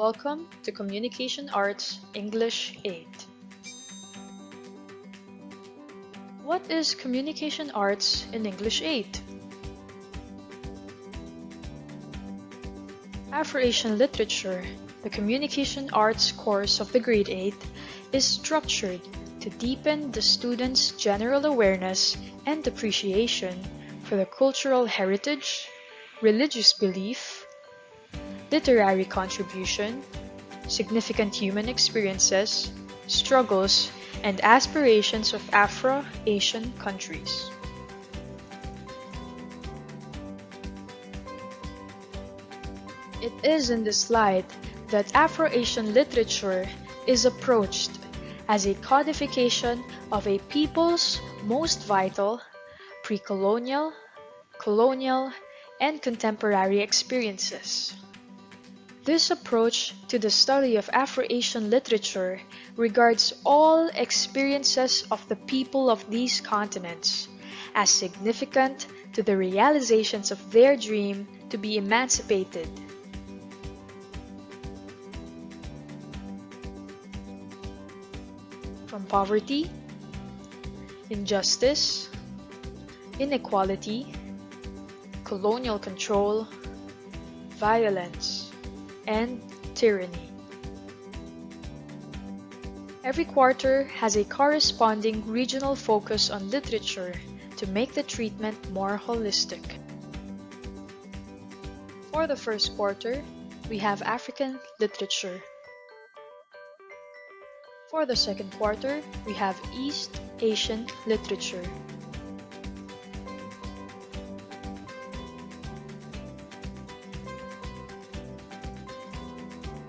Welcome to Communication Arts English 8. What is Communication Arts in English 8? Afro-Asian Literature, the Communication Arts course of the Grade 8, is structured to deepen the students' general awareness and appreciation for the cultural heritage, religious belief, literary contribution, significant human experiences, struggles, and aspirations of Afro-Asian countries. It is in this light that Afro-Asian literature is approached as a codification of a people's most vital, pre-colonial, colonial, and contemporary experiences. This approach to the study of Afro-Asian literature regards all experiences of the people of these continents as significant to the realizations of their dream to be emancipated. From poverty, injustice, inequality, colonial control, violence, and tyranny. Every quarter has a corresponding regional focus on literature to make the treatment more holistic. For the first quarter, we have African literature. For the second quarter, we have East Asian literature.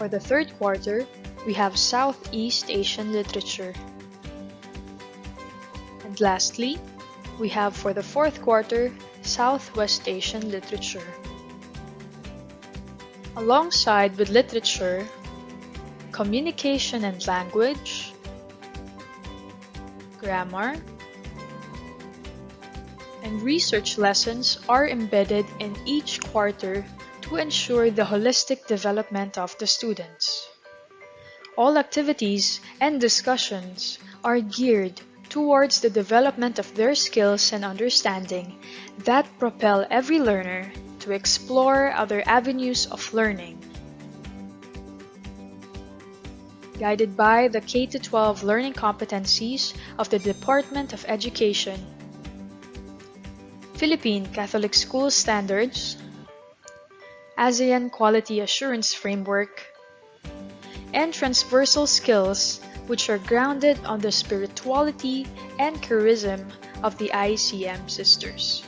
For the third quarter, we have Southeast Asian literature. And lastly, we have for the fourth quarter, Southwest Asian literature. Alongside with literature, communication and language, grammar, and research lessons are embedded in each quarter to ensure the holistic development of the students. All activities and discussions are geared towards the development of their skills and understanding that propel every learner to explore other avenues of learning. Guided by the K-12 learning competencies of the Department of Education, Philippine Catholic School Standards, ASEAN Quality Assurance Framework, and transversal skills which are grounded on the spirituality and charism of the ICM sisters.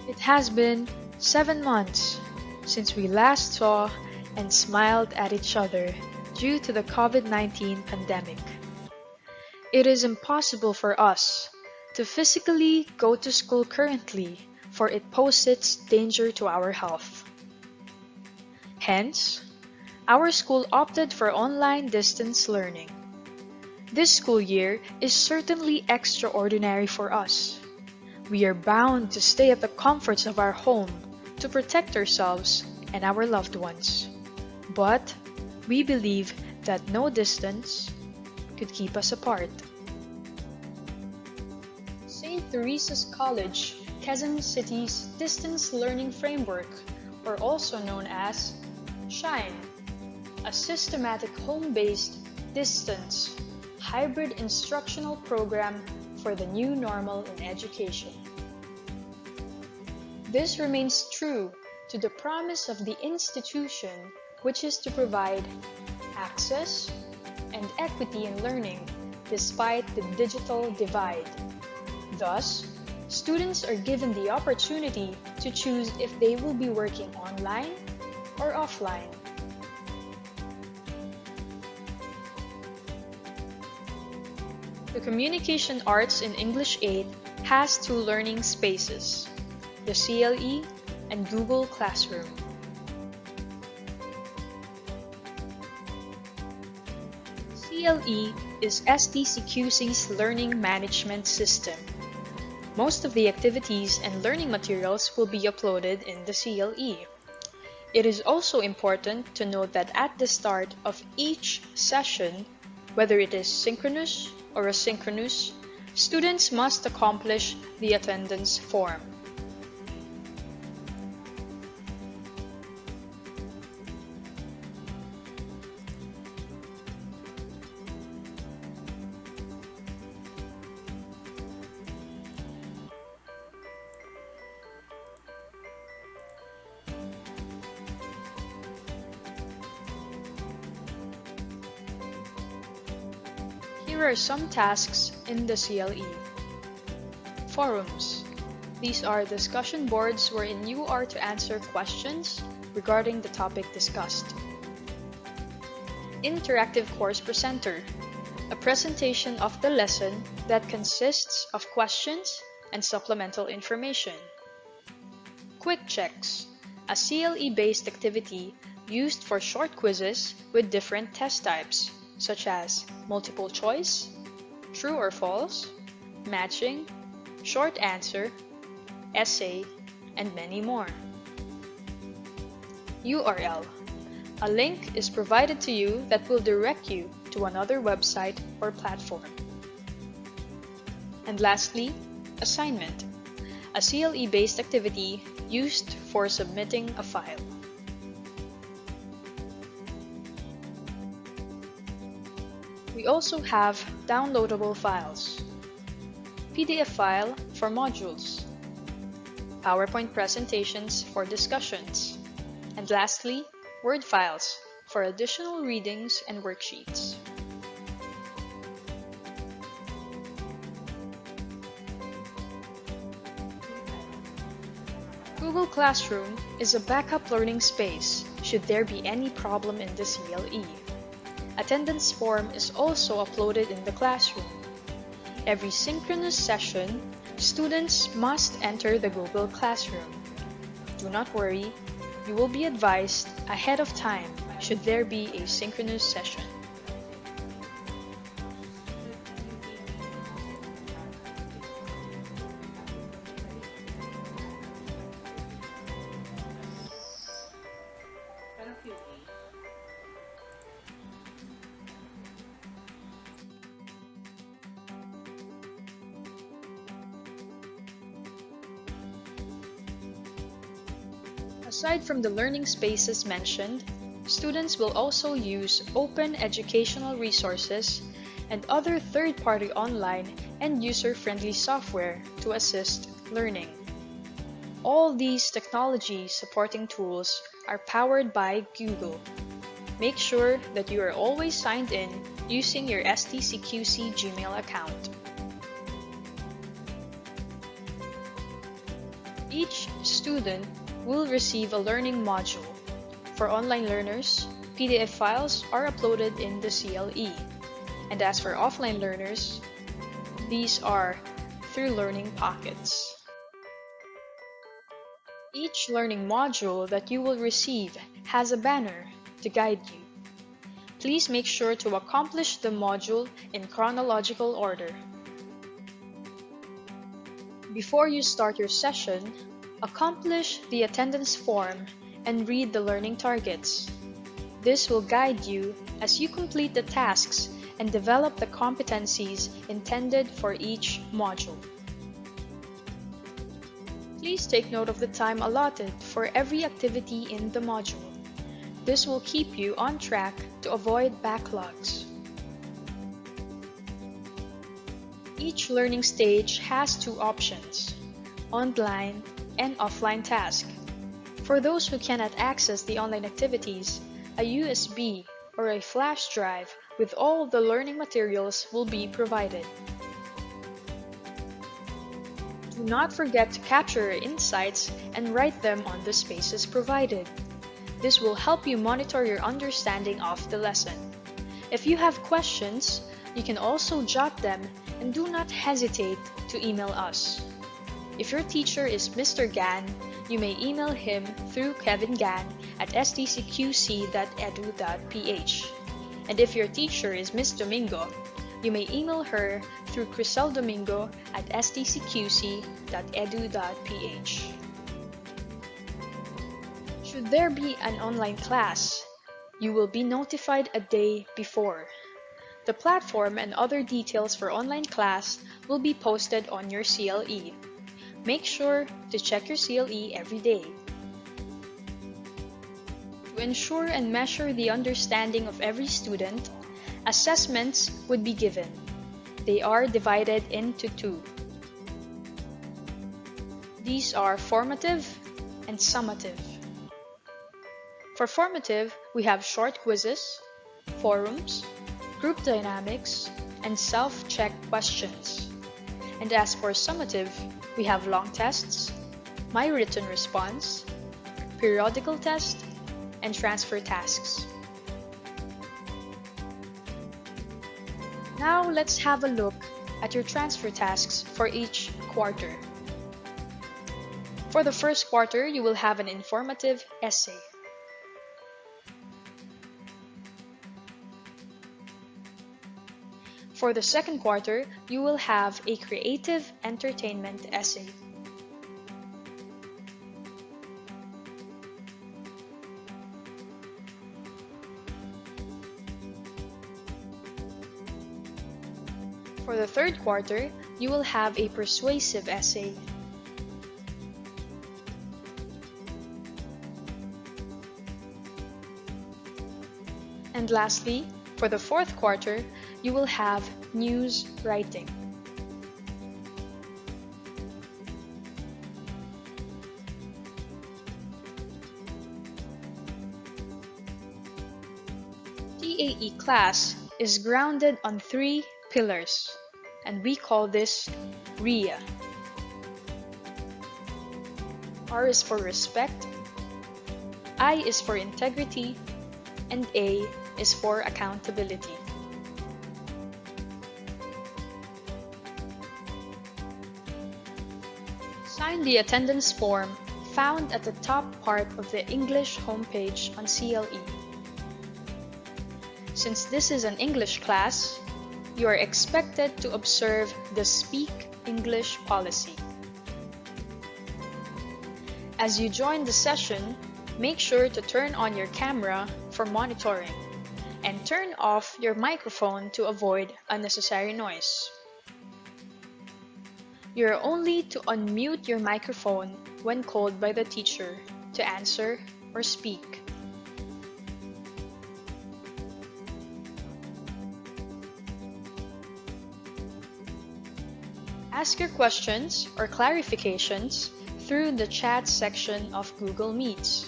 It has been 7 months since we last saw and smiled at each other due to the COVID-19 pandemic. It is impossible for us to physically go to school currently, for it poses danger to our health. Hence, our school opted for online distance learning. This school year is certainly extraordinary for us. We are bound to stay at the comforts of our home to protect ourselves and our loved ones. But we believe that no distance could keep us apart. St. Theresians College, Quezon City's Distance Learning Framework, or also known as SHINE, a systematic home-based, distance, hybrid instructional program for the new normal in education. This remains true to the promise of the institution, which is to provide access and equity in learning despite the digital divide. Thus, students are given the opportunity to choose if they will be working online or offline. The Communication Arts in English 8 has 2 learning spaces, the CLE and Google Classroom. CLE is STCQC's learning management system. Most of the activities and learning materials will be uploaded in the CLE. It is also important to note that at the start of each session, whether it is synchronous or asynchronous, students must accomplish the attendance form. Here are some tasks in the CLE. Forums. These are discussion boards wherein you are to answer questions regarding the topic discussed. Interactive course presenter. A presentation of the lesson that consists of questions and supplemental information. Quick checks. A CLE-based activity used for short quizzes with different test types, such as multiple choice, true or false, matching, short answer, essay, and many more. URL. A link is provided to you that will direct you to another website or platform. And lastly, assignment. A CLE-based activity used for submitting a file. We also have downloadable files. PDF file for modules. PowerPoint presentations for discussions. And lastly, Word files for additional readings and worksheets. Google Classroom is a backup learning space should there be any problem in the CLE. Attendance form is also uploaded in the classroom. Every synchronous session, students must enter the Google Classroom. Do not worry, you will be advised ahead of time should there be a synchronous session. Aside from the learning spaces mentioned, students will also use open educational resources and other third-party online and user-friendly software to assist learning. All these technology supporting tools are powered by Google. Make sure that you are always signed in using your STCQC Gmail account. Each student will receive a learning module. For online learners, PDF files are uploaded in the CLE. And as for offline learners, these are through learning pockets. Each learning module that you will receive has a banner to guide you. Please make sure to accomplish the module in chronological order. Before you start your session, accomplish the attendance form and read the learning targets. This will guide you as you complete the tasks and develop the competencies intended for each module. Please take note of the time allotted for every activity in the module. This will keep you on track to avoid backlogs. Each learning stage has two options: online and offline task. For those who cannot access the online activities, a USB or a flash drive with all the learning materials will be provided. Do not forget to capture your insights and write them on the spaces provided. This will help you monitor your understanding of the lesson. If you have questions, you can also jot them and do not hesitate to email us. If your teacher is Mr. Gan, you may email him through kevingan@stcqc.edu.ph. And if your teacher is Ms. Domingo, you may email her through criseldomingo@stcqc.edu.ph. Should there be an online class, you will be notified a day before. The platform and other details for online class will be posted on your CLE. Make sure to check your CLE every day. To ensure and measure the understanding of every student, assessments would be given. They are divided into two. These are formative and summative. For formative, we have short quizzes, forums, group dynamics, and self-check questions. And as for summative, we have long tests, my written response, periodical test, and transfer tasks. Now let's have a look at your transfer tasks for each quarter. For the first quarter, you will have an informative essay. For the second quarter, you will have a creative entertainment essay. For the third quarter, you will have a persuasive essay. And lastly, for the fourth quarter, you will have news writing. CAE class is grounded on 3 pillars, and we call this RIA. R is for respect, I is for integrity, and A is for accountability. Sign the attendance form found at the top part of the English homepage on CLE. Since this is an English class, you are expected to observe the Speak English policy. As you join the session, make sure to turn on your camera for monitoring and turn off your microphone to avoid unnecessary noise. You are only to unmute your microphone when called by the teacher to answer or speak. Ask your questions or clarifications through the chat section of Google Meets.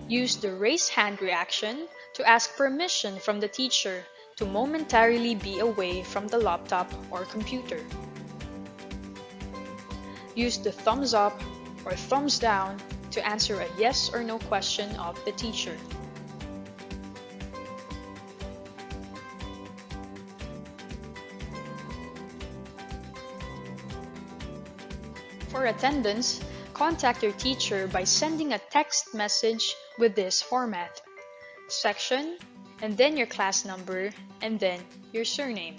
Use the raise hand reaction to ask permission from the teacher to momentarily be away from the laptop or computer. Use the thumbs up or thumbs down to answer a yes or no question of the teacher. For attendance, contact your teacher by sending a text message with this format: section, and then your class number, and then your surname.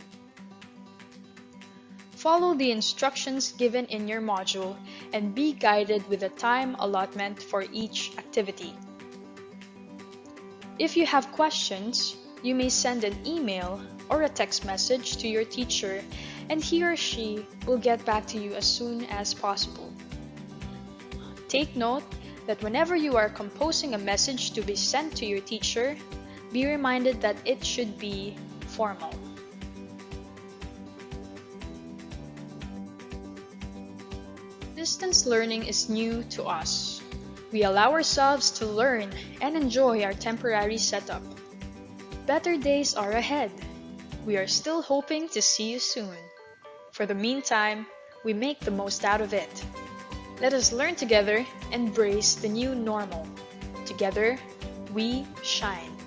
Follow the instructions given in your module and be guided with the time allotment for each activity. If you have questions, you may send an email or a text message to your teacher, and he or she will get back to you as soon as possible. Take note that whenever you are composing a message to be sent to your teacher, be reminded that it should be formal. Distance learning is new to us. We allow ourselves to learn and enjoy our temporary setup. Better days are ahead. We are still hoping to see you soon. For the meantime, we make the most out of it. Let us learn together and embrace the new normal. Together, we shine.